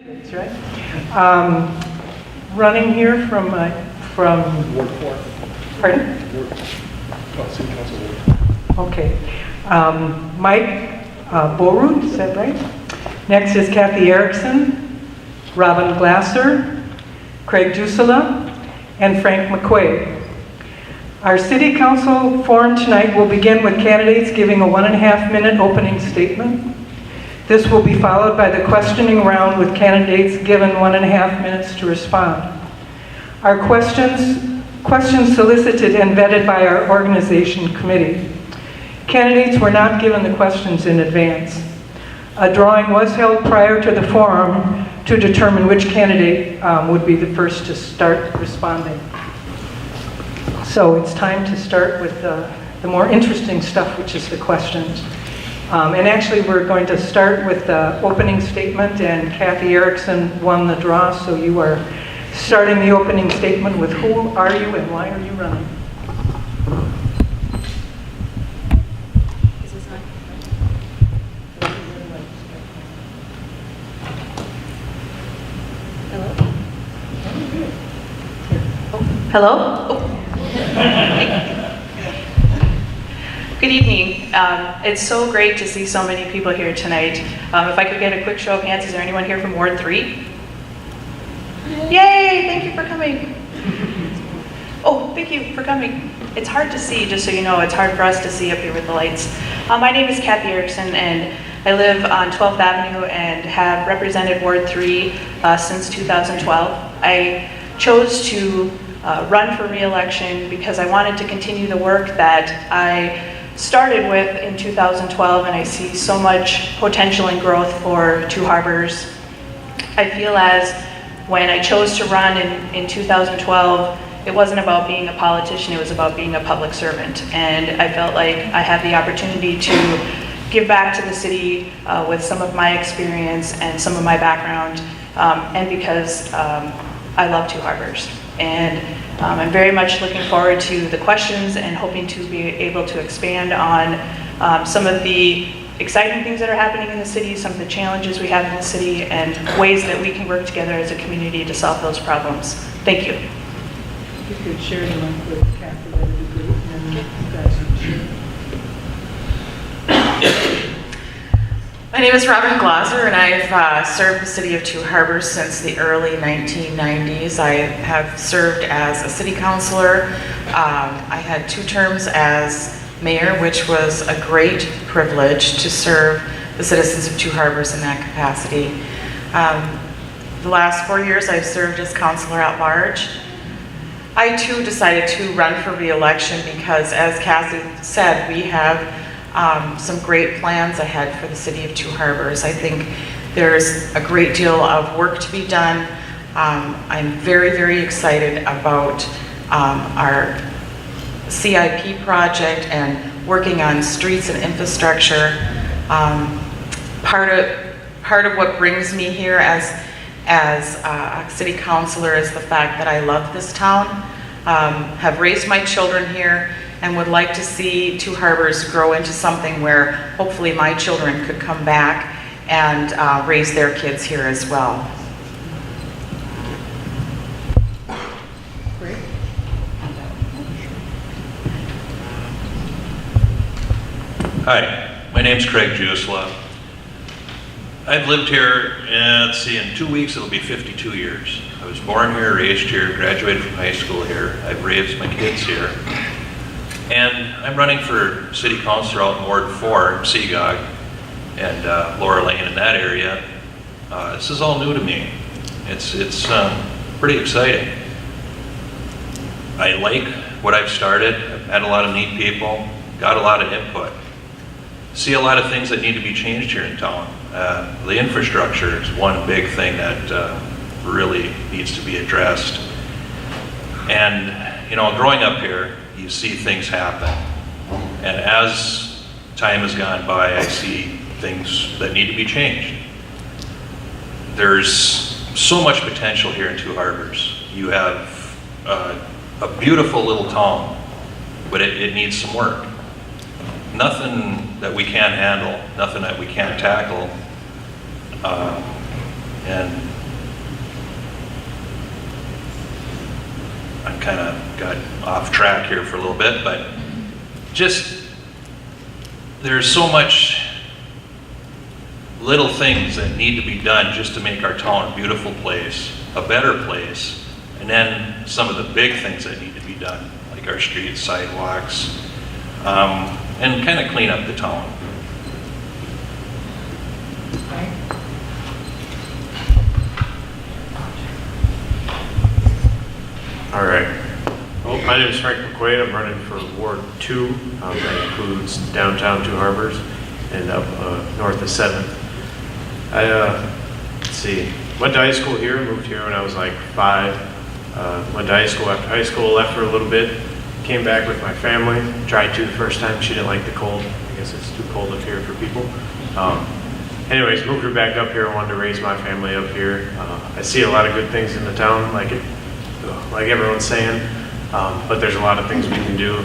That's right. Running here from Ward 4. pardon? City Council Ward. Okay. Mike Borut, is that right? Next is Kathy Erickson, Robin Glasser, Craig Jusela, and Frank McQuaid. Our City Council forum tonight will begin with candidates giving a 1.5-minute opening statement. This will be followed by the questioning round with candidates given 1.5 minutes to respond. Our questions solicited and vetted by our organization committee. Candidates were not given the questions in advance. A drawing was held prior to the forum to determine which candidate would be the first to start responding. So it's time to start with the more interesting stuff, which is the questions. And actually, we're going to start with the opening statement, and Kathy Erickson won the draw, so you are starting the opening statement with who are you and why are you running? Is this on? Hello? Hello? Oh. Good evening. It's so great to see so many people here tonight. If I could get a quick show of hands, is there anyone here from Ward 3? Yay! Thank you for coming. Oh, thank you for coming. It's hard to see, just so you know, it's hard for us to see up here with the lights. My name is Kathy Erickson, and I live on 12th Avenue and have represented Ward 3 since 2012. I chose to run for re-election because I wanted to continue the work that I started with in 2012, and I see so much potential and growth for Two Harbors. I feel as when I chose to run in 2012, it wasn't about being a politician, it was about being a public servant. And I felt like I had the opportunity to give back to the city with some of my experience and some of my background, and because I love Two Harbors. And I'm very much looking forward to the questions and hoping to be able to expand on some of the exciting things that are happening in the city, some of the challenges we have in the city, and ways that we can work together as a community to solve those problems. Thank you. If you could share the link with Kathy, that would be great. And then you guys can share. My name is Robin Glaser, and I've served the city of Two Harbors since the early 1990s. I have served as a city councilor. I had 2 terms as mayor, which was a great privilege to serve the citizens of Two Harbors in that capacity. The last 4 years I've served as councilor at large. I too decided to run for re-election because, as Cassie said, we have some great plans ahead for the city of Two Harbors. I think there's a great deal of work to be done. I'm very, very excited about our CIP project and working on streets and infrastructure. Part of what brings me here as a city councilor is the fact that I love this town, have raised my children here, and would like to see Two Harbors grow into something where hopefully my children could come back and raise their kids here as well. Great. Hi, my name's Craig Jusela. I've lived here, let's see, in 2 weeks it'll be 52 years. I was born here, raised here, graduated from high school here. I've raised my kids here. And I'm running for city councilor out in Ward 4, Seagog, and Laura Lane in that area. This is all new to me. It's pretty exciting. I like what I've started. I've met a lot of neat people, got a lot of input. See a lot of things that need to be changed here in town. The infrastructure is one big thing that really needs to be addressed. And, you know, growing up here, you see things happen. And as time has gone by, I see things that need to be changed. There's so much potential here in Two Harbors. You have a beautiful little town, but it needs some work. Nothing that we can't handle, nothing that we can't tackle. And I kind of got off track here for a little bit, but just, there's so much little things that need to be done just to make our town a beautiful place, a better place, and then some of the big things that need to be done, like our streets, sidewalks, and kind of clean up the town. All right. Well, my name is Frank McQuaid. I'm running for Ward 2. That includes downtown Two Harbors and up north of 7th. Let's see, went to high school here, moved here when I was like 5. Went to high school. After high school, left for a little bit, came back with my family. Tried to the first time. She didn't like the cold. I guess it's too cold up here for people. Anyways, moved her back up here. Wanted to raise my family up here. I see a lot of good things in the town, like everyone's saying, but there's a lot of things we can do.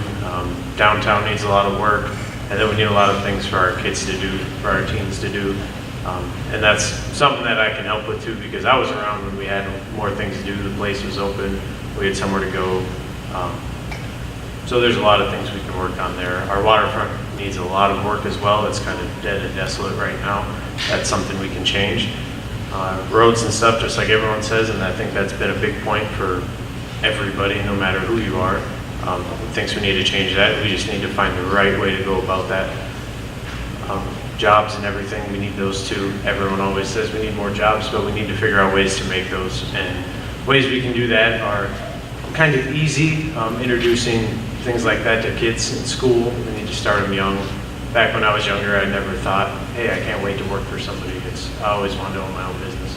Downtown needs a lot of work, and then we need a lot of things for our kids to do, for our teens to do. And that's something that I can help with too, because I was around when we had more things to do. The place was open, we had somewhere to go. So there's a lot of things we can work on there. Our waterfront needs a lot of work as well. It's kind of dead and desolate right now. That's something we can change. Roads and stuff, just like everyone says, and I think that's been a big point for everybody, no matter who you are. Thinks we need to change that. We just need to find the right way to go about that. Jobs and everything, we need those too. Everyone always says we need more jobs, but we need to figure out ways to make those. And ways we can do that are kind of easy. Introducing things like that to kids in school. We need to start them young. Back when I was younger, I never thought, hey, I can't wait to work for somebody. I always wanted to own my own business.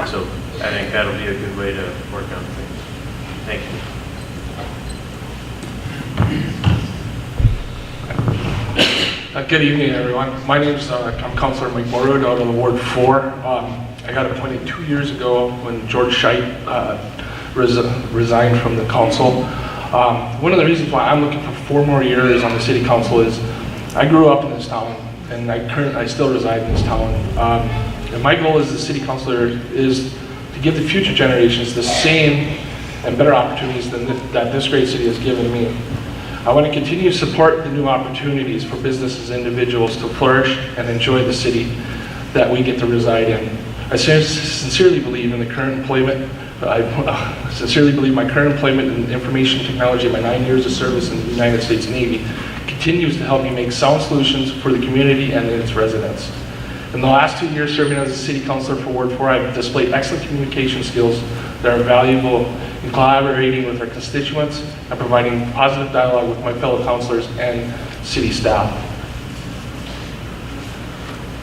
So I think that'll be a good way to work on things. Thank you. Good evening, everyone. My name is I'm Councilor Mike Morwood out of the Ward 4. I got appointed 2 years ago when George Scheidt resigned from the council. One of the reasons why I'm looking for 4 more years on the city council is I grew up in this town, and I still reside in this town. And my goal as the city councilor is to give the future generations the same and better opportunities that this great city has given me. I want to continue to support the new opportunities for businesses and individuals to flourish and enjoy the city that we get to reside in. I sincerely believe in the current employment. I sincerely believe my current employment in information technology, my 9 years of service in the United States Navy, continues to help me make sound solutions for the community and its residents. In the last 2 years serving as a city councilor for Ward 4, I've displayed excellent communication skills that are valuable in collaborating with our constituents and providing positive dialogue with my fellow councilors and city staff.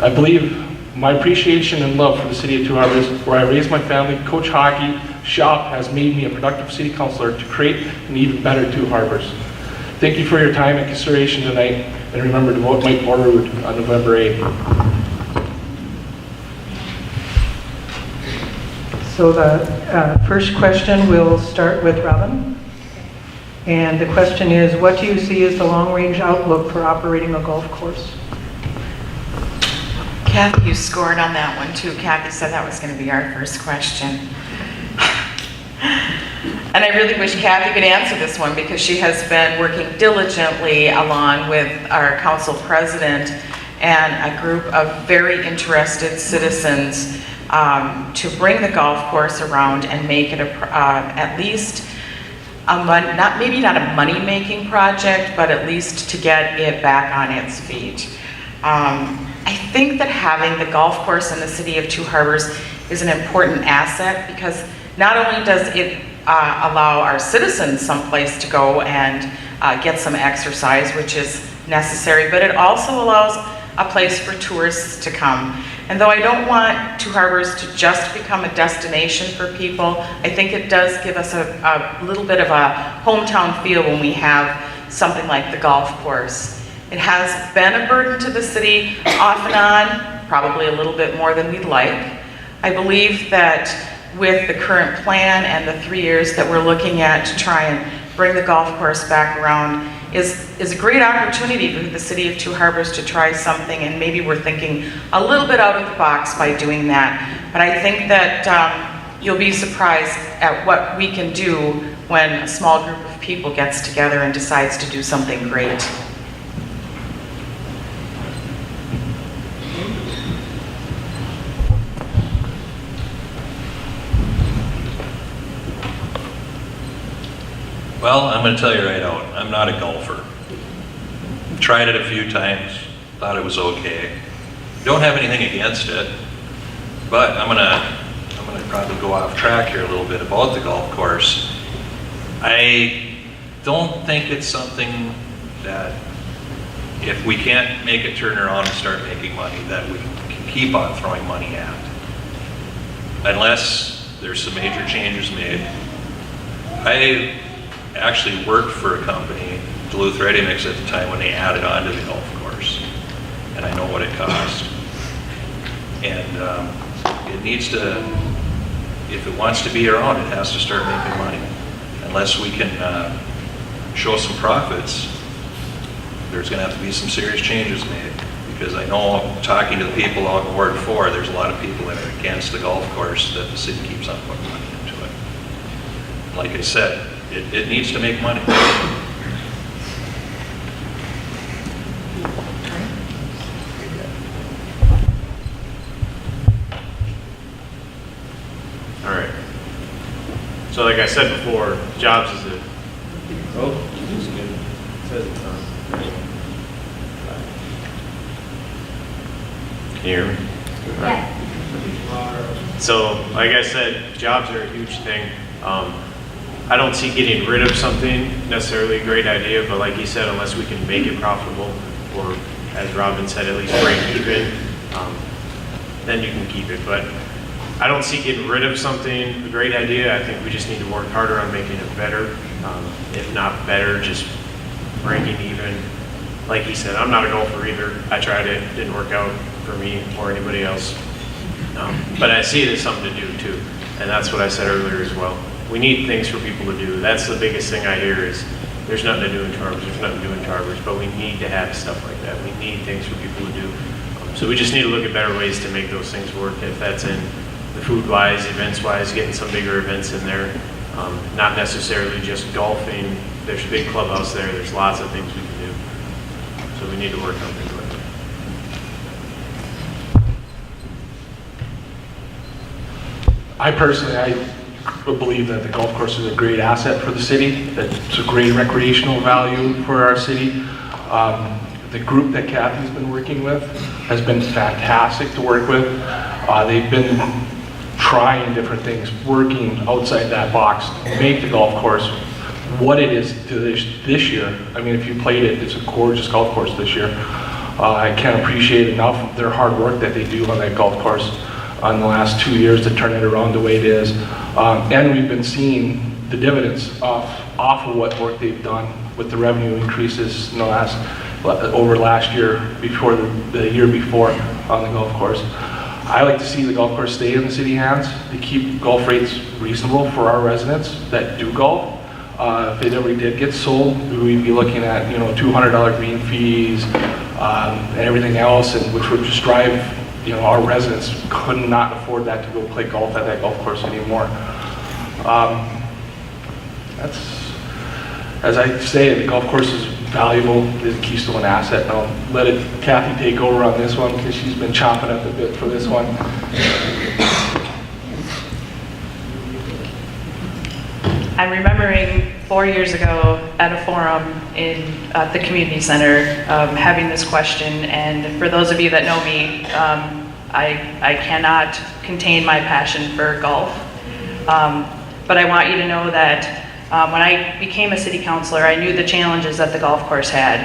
I believe my appreciation and love for the city of Two Harbors, where I raised my family, coach hockey, shop, has made me a productive city councilor to create an even better Two Harbors. Thank you for your time and consideration tonight, and remember to vote Mike Morwood on November 8th. So the first question, we'll start with Robin. And the question is, what do you see as the long-range outlook for operating a golf course? Kathy, you scored on that one too. Kathy said that was going to be our first question. And I really wish Kathy could answer this one because she has been working diligently along with our council president and a group of very interested citizens to bring the golf course around and make it at least maybe not a money-making project, but at least to get it back on its feet. I think that having the golf course in the city of Two Harbors is an important asset because not only does it allow our citizens someplace to go and get some exercise, which is necessary, but it also allows a place for tourists to come. And though I don't want Two Harbors to just become a destination for people, I think it does give us a little bit of a hometown feel when we have something like the golf course. It has been a burden to the city off and on, probably a little bit more than we'd like. I believe that with the current plan and the 3 years that we're looking at to try and bring the golf course back around is a great opportunity for the city of Two Harbors to try something, and maybe we're thinking a little bit out of the box by doing that. But I think that you'll be surprised at what we can do when a small group of people gets together and decides to do something great. Well, I'm going to tell you right out, I'm not a golfer. Tried it a few times, thought it was okay. Don't have anything against it, but I'm gonna probably go off track here a little bit about the golf course. I don't think it's something that if we can't make it turn around and start making money, that we can keep on throwing money at. Unless there's some major changes made. I actually worked for a company, Duluth Ready Mix at the time, when they added on to the golf course. And I know what it cost. And it needs to, if it wants to be around, it has to start making money. Unless we can show some profits, there's gonna have to be some serious changes made. Because I know, talking to the people out in Ward 4, there's a lot of people that are against the golf course that the city keeps on putting money into it. Like I said, it needs to make money. All right. So like I said before, jobs is a, oh, this is good. It says it's on. Can you hear me? Yeah. So like I said, jobs are a huge thing. I don't see getting rid of something necessarily a great idea, but like he said, unless we can make it profitable, or as Robin said, at least break even, then you can keep it. But I don't see getting rid of something a great idea. I think we just need to work harder on making it better. If not better, just breaking even. Like he said, I'm not a golfer either. I tried it, didn't work out for me or anybody else. But I see it as something to do too. And that's what I said earlier as well. We need things for people to do. That's the biggest thing I hear is there's nothing to do in Tarbers, there's nothing to do in Tarbers, but we need to have stuff like that. We need things for people to do. So we just need to look at better ways to make those things work. If that's in the food-wise, events-wise, getting some bigger events in there. Not necessarily just golfing. There's a big clubhouse there. There's lots of things we can do. So we need to work on things like that. I personally believe that the golf course is a great asset for the city, that it's a great recreational value for our city. The group that Kathy's been working with has been fantastic to work with. They've been trying different things, working outside that box to make the golf course what it is to this year. I mean, if you played it, it's a gorgeous golf course this year. I can't appreciate enough their hard work that they do on that golf course on the last 2 years to turn it around the way it is. And we've been seeing the dividends off of what work they've done with the revenue increases in the over last year, before the year before on the golf course. I like to see the golf course stay in the city hands to keep golf rates reasonable for our residents that do golf. If it ever did get sold, we'd be looking at $200 green fees and everything else, and which would just drive our residents could not afford that to go play golf at that golf course anymore. That's, as I say, the golf course is valuable, is a Keystone asset, and I'll let Kathy take over on this one because she's been chomping at the bit for this one. I'm remembering 4 years ago at a forum in the community center having this question, and for those of you that know me, I cannot contain my passion for golf. But I want you to know that when I became a city councilor, I knew the challenges that the golf course had.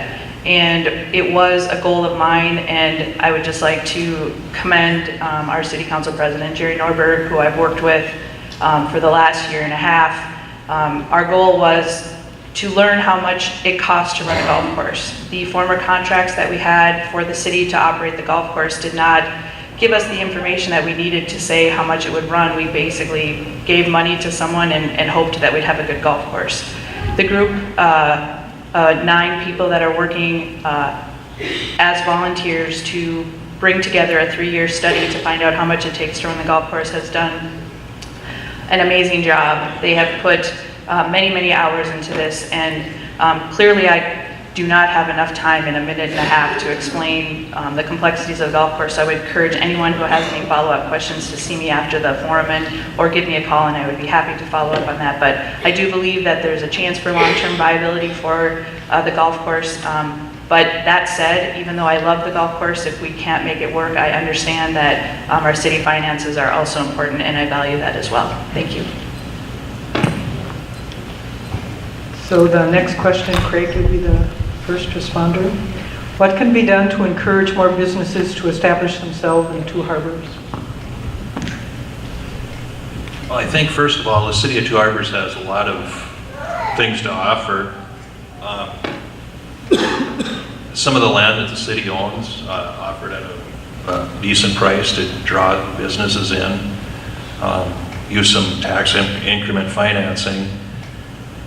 And it was a goal of mine, and I would just like to commend our city council president, Jerry Norberg, who I've worked with for the last year and a half. Our goal was to learn how much it costs to run a golf course. The former contracts that we had for the city to operate the golf course did not give us the information that we needed to say how much it would run. We basically gave money to someone and hoped that we'd have a good golf course. The group, 9 people that are working as volunteers to bring together a 3-year study to find out how much it takes to run the golf course, has done an amazing job. They have put many, many hours into this, and clearly I do not have enough time in a minute and a half to explain the complexities of the golf course. I would encourage anyone who has any follow-up questions to see me after the forum or give me a call, and I would be happy to follow up on that. But I do believe that there's a chance for long-term viability for the golf course. But that said, even though I love the golf course, if we can't make it work, I understand that our city finances are also important, and I value that as well. Thank you. So the next question, Craig, you'll be the first responder. What can be done to encourage more businesses to establish themselves in Two Harbors? Well, I think first of all, the city of Two Harbors has a lot of things to offer. Some of the land that the city owns offered at a decent price to draw businesses in. Use some tax increment financing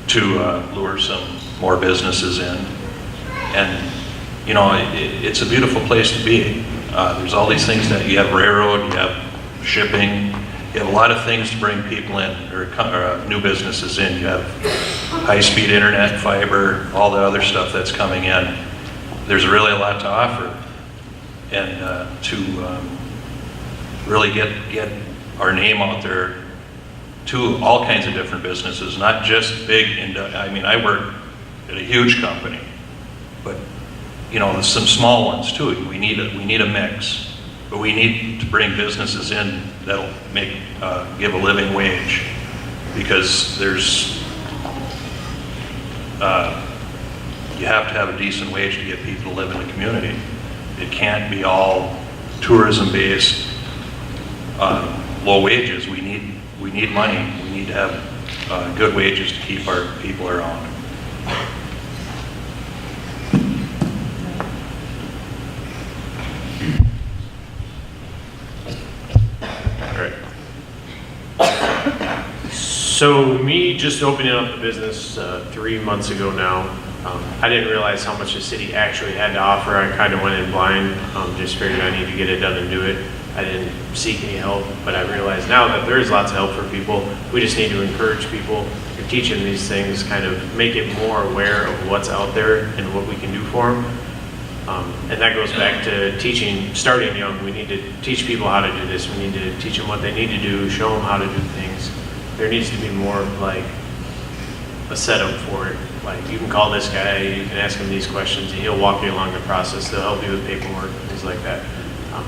to lure some more businesses in. And, you know, it's a beautiful place to be. There's all these things that you have railroad, you have shipping, you have a lot of things to bring people in, or new businesses in. You have high-speed internet, fiber, all the other stuff that's coming in. There's really a lot to offer. And to really get our name out there to all kinds of different businesses, not just big, I mean, I work at a huge company, but you know, there's some small ones too. We need a mix, but we need to bring businesses in that'll give a living wage, because there's you have to have a decent wage to get people to live in the community. It can't be all tourism based, low wages. We need money. We need to have good wages to keep our people around. So me just opening up the business 3 months ago now, I didn't realize how much the city actually had to offer. I kind of went in blind, just figured I need to get it done and do it. I didn't seek any help, but I realize now that there is lots of help for people. We just need to encourage people to teach them these things, kind of make it more aware of what's out there and what we can do for them. And that goes back to teaching, starting young. We need to teach people how to do this. We need to teach them what they need to do, show them how to do things. There needs to be more of like a setup for it. Like, you can call this guy, you can ask him these questions, and he'll walk you along the process. They'll help you with paperwork, things like that.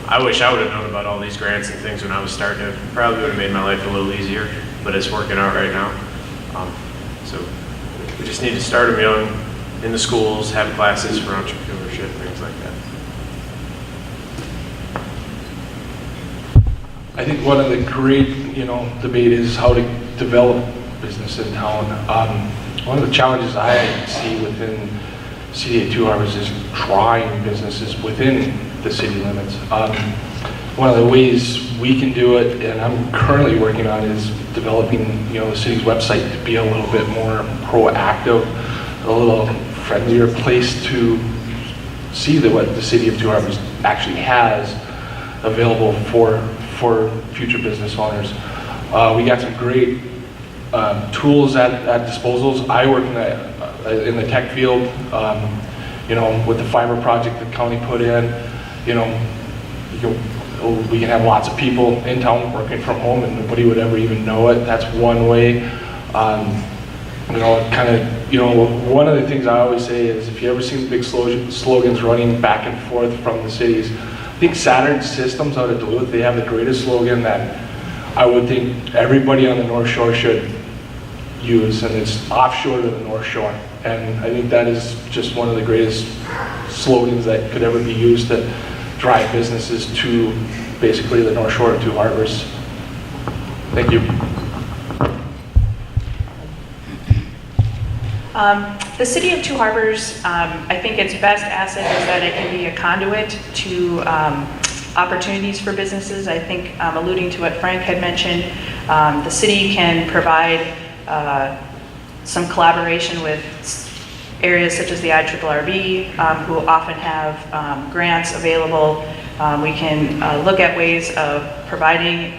I wish I would have known about all these grants and things when I was starting. It probably would have made my life a little easier, but it's working out right now. So we just need to start them young in the schools, have classes for entrepreneurship, things like that. I think one of the great, debate is how to develop business in town. One of the challenges I see within City of Two Harbors is drawing businesses within the city limits. One of the ways we can do it, and I'm currently working on, is developing, the city's website to be a little bit more proactive, a little friendlier place to see what the City of Two Harbors actually has available for future business owners. We got some great tools at disposals. I work in the tech field, with the fiber project the county put in. We can have lots of people in town working from home and nobody would ever even know it. That's one way. One of the things I always say is, if you ever seen the big slogans running back and forth from the cities, I think Saturn Systems out of Duluth, they have the greatest slogan that I would think everybody on the North Shore should use, and it's offshore to the North Shore. And I think that is just one of the greatest slogans that could ever be used to drive businesses to basically the North Shore of Two Harbors. Thank you. The City of Two Harbors, I think its best asset is that it can be a conduit to opportunities for businesses. I think, alluding to what Frank had mentioned, the city can provide some collaboration with areas such as the IRRB, who often have grants available. We can look at ways of providing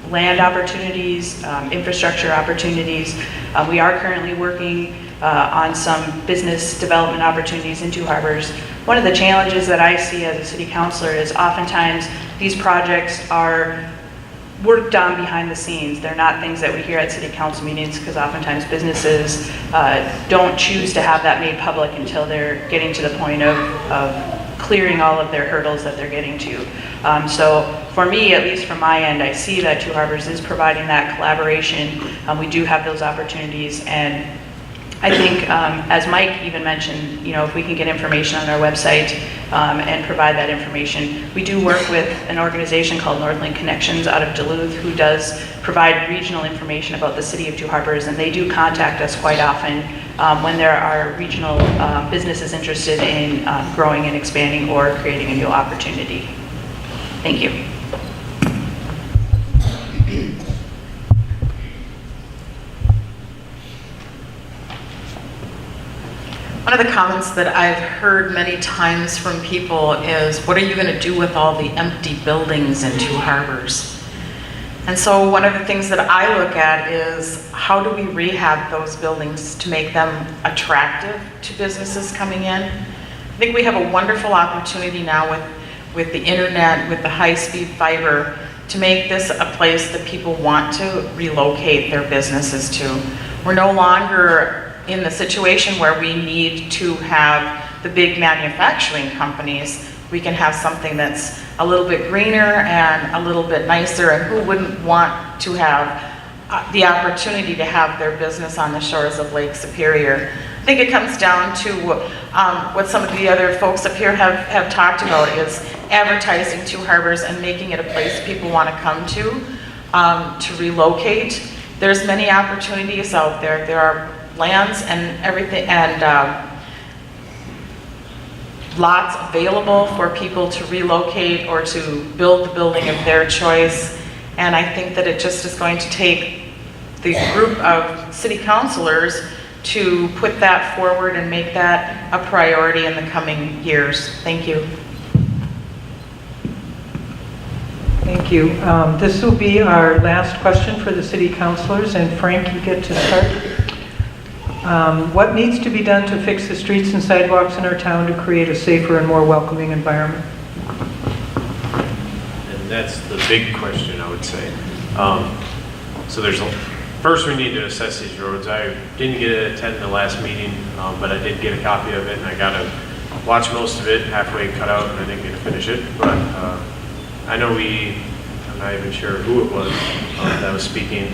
land opportunities, infrastructure opportunities. We are currently working on some business development opportunities in Two Harbors. One of the challenges that I see as a city councilor is oftentimes these projects are worked on behind the scenes. They're not things that we hear at city council meetings because oftentimes businesses don't choose to have that made public until they're getting to the point of clearing all of their hurdles that they're getting to. So for me, at least from my end, I see that Two Harbors is providing that collaboration. We do have those opportunities, and I think, as Mike even mentioned, if we can get information on our website and provide that information. We do work with an organization called Northland Connections out of Duluth who does provide regional information about the city of Two Harbors, and they do contact us quite often when there are regional businesses interested in growing and expanding or creating a new opportunity. Thank you. One of the comments that I've heard many times from people is, what are you going to do with all the empty buildings in Two Harbors? And so one of the things that I look at is, how do we rehab those buildings to make them attractive to businesses coming in? I think we have a wonderful opportunity now with the internet, with the high-speed fiber, to make this a place that people want to relocate their businesses to. We're no longer in the situation where we need to have the big manufacturing companies. We can have something that's a little bit greener and a little bit nicer, and who wouldn't want to have the opportunity to have their business on the shores of Lake Superior? I think it comes down to what some of the other folks up here have talked about, is advertising Two Harbors and making it a place people want to come to relocate. There's many opportunities out there. There are lands and everything, and lots available for people to relocate or to build the building of their choice. And I think that it just is going to take the group of city councilors to put that forward and make that a priority in the coming years. Thank you. Thank you. This will be our last question for the city councilors, and Frank, you get to start. What needs to be done to fix the streets and sidewalks in our town to create a safer and more welcoming environment? And that's the big question, I would say. So first we need to assess these roads. I didn't get to attend the last meeting, but I did get a copy of it, and I got to watch most of it, halfway cut out, and I didn't get to finish it. But I know I'm not even sure who it was that was speaking,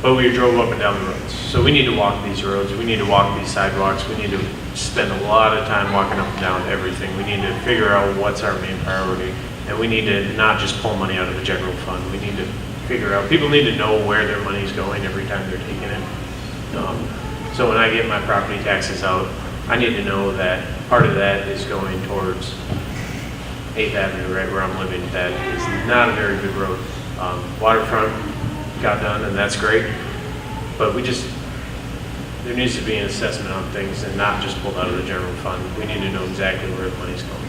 but we drove up and down the roads. So we need to walk these roads, we need to walk these sidewalks, we need to spend a lot of time walking up and down everything. We need to figure out what's our main priority, and we need to not just pull money out of the general fund. We need to figure out, people need to know where their money's going every time they're taking it. So when I get my property taxes out, I need to know that part of that is going towards 8th Avenue, right where I'm living. That is not a very good road. Waterfront got done, and that's great, but there needs to be an assessment on things and not just pulled out of the general fund. We need to know exactly where the money's going.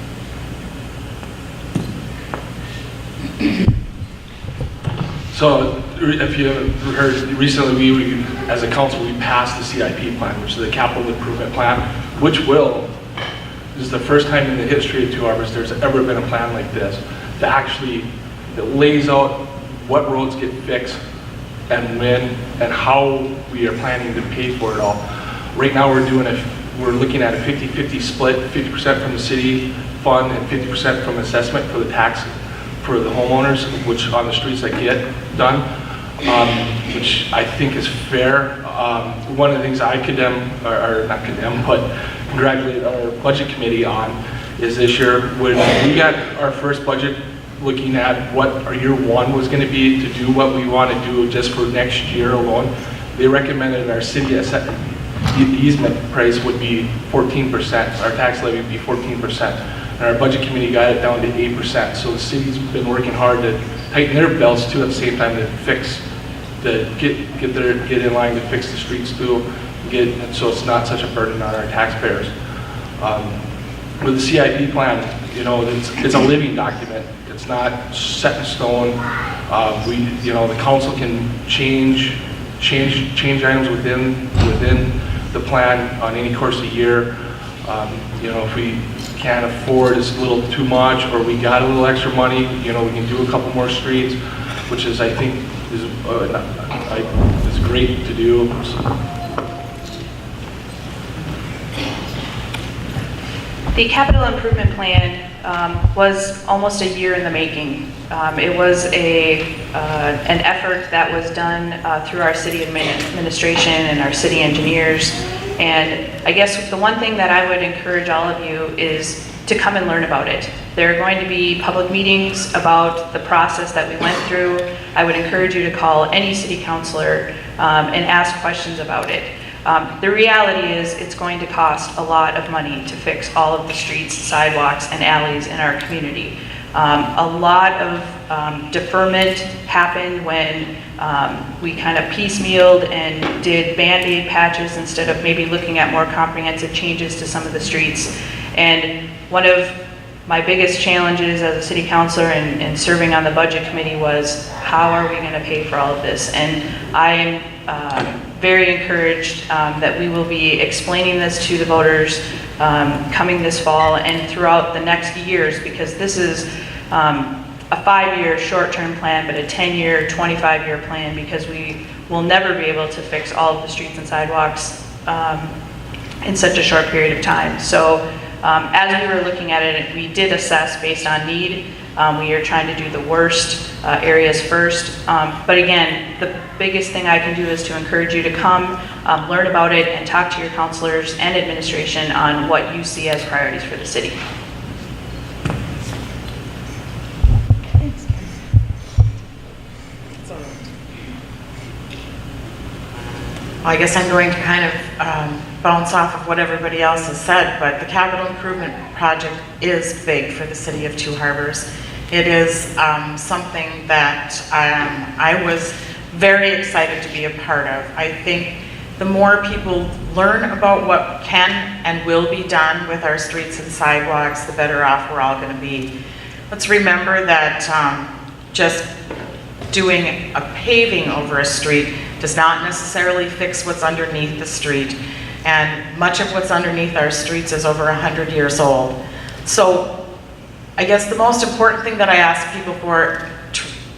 So if you heard, recently we as a council, we passed the CIP plan, which is the capital improvement plan, which is the first time in the history of Two Harbors there's ever been a plan like this that lays out what roads get fixed and when and how we are planning to pay for it all. Right now we're looking at a 50-50 split, 50% from the city fund and 50% from assessment for the tax for the homeowners, which on the streets that get done, which I think is fair. One of the things I congratulate our budget committee on is this year when we got our first budget looking at what our year one was going to be to do what we want to do just for next year alone. They recommended our city easement price would be 14%, our tax levy would be 14%, and our budget committee got it down to 8%. So the city's been working hard to tighten their belts too at the same time to get in line to fix the streets too, so it's not such a burden on our taxpayers. With the CIP plan, it's a living document. It's not set in stone. The council can change items within the plan on any course of the year. If we can't afford, it's a little too much, or we got a little extra money, we can do a couple more streets, which is, I think, is great to do. The capital improvement plan was almost a year in the making. It was an effort that was done through our city administration and our city engineers. And I guess the one thing that I would encourage all of you is to come and learn about it. There are going to be public meetings about the process that we went through. I would encourage you to call any city councilor and ask questions about it. The reality is it's going to cost a lot of money to fix all of the streets, sidewalks, and alleys in our community. A lot of deferment happened when we kind of piecemealed and did Band-Aid patches instead of maybe looking at more comprehensive changes to some of the streets. And one of my biggest challenges as a city councilor and serving on the budget committee was, how are we going to pay for all of this? And I am very encouraged that we will be explaining this to the voters coming this fall and throughout the next years, because this is a 5-year short-term plan, but a 10-year, 25-year plan, because we will never be able to fix all of the streets and sidewalks in such a short period of time. So as we were looking at it, we did assess based on need. We are trying to do the worst areas first. But again, the biggest thing I can do is to encourage you to come, learn about it, and talk to your counselors and administration on what you see as priorities for the city. I guess I'm going to kind of bounce off of what everybody else has said, but the capital improvement project is big for the city of Two Harbors. It is something that I was very excited to be a part of. I think the more people learn about what can and will be done with our streets and sidewalks, the better off we're all going to be. Let's remember that just doing a paving over a street does not necessarily fix what's underneath the street. And much of what's underneath our streets is over 100 years old. So I guess the most important thing that I ask people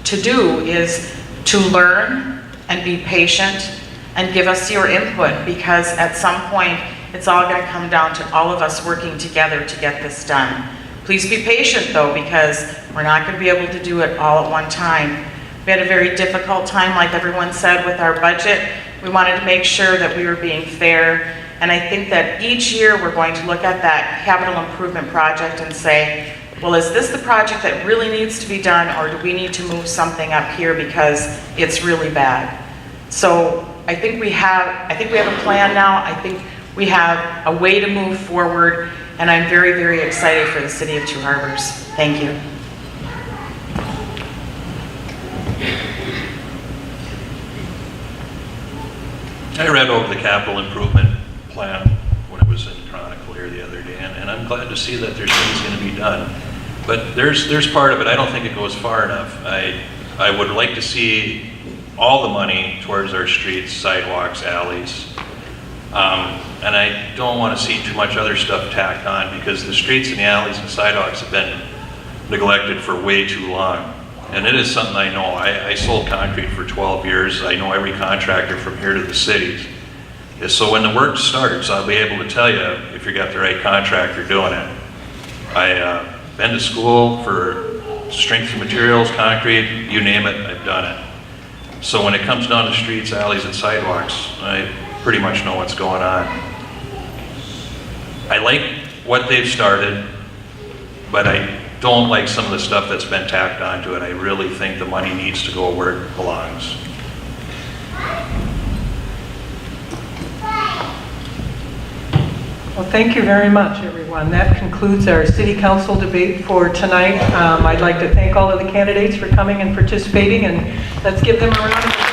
to do is to learn and be patient and give us your input, because at some point it's all going to come down to all of us working together to get this done. Please be patient though, because we're not going to be able to do it all at one time. We had a very difficult time, like everyone said, with our budget. We wanted to make sure that we were being fair. And I think that each year we're going to look at that capital improvement project and say, well, is this the project that really needs to be done, or do we need to move something up here because it's really bad? So I think we have a plan now. I think we have a way to move forward, and I'm very, very excited for the city of Two Harbors. Thank you. I read over the capital improvement plan when it was in Chronicle here the other day, and I'm glad to see that there's things going to be done. But there's part of it, I don't think it goes far enough. I would like to see all the money towards our streets, sidewalks, alleys. And I don't want to see too much other stuff tacked on, because the streets and the alleys and sidewalks have been neglected for way too long. And it is something I know. I sold concrete for 12 years. I know every contractor from here to the cities. So when the work starts, I'll be able to tell you if you got the right contractor doing it. I've been to school for strength of materials, concrete, you name it, I've done it. So when it comes down to streets, alleys, and sidewalks, I pretty much know what's going on. I like what they've started, but I don't like some of the stuff that's been tacked onto it. I really think the money needs to go where it belongs. Well, thank you very much, everyone. That concludes our City Council debate for tonight. I'd like to thank all of the candidates for coming and participating, and let's give them a round of applause.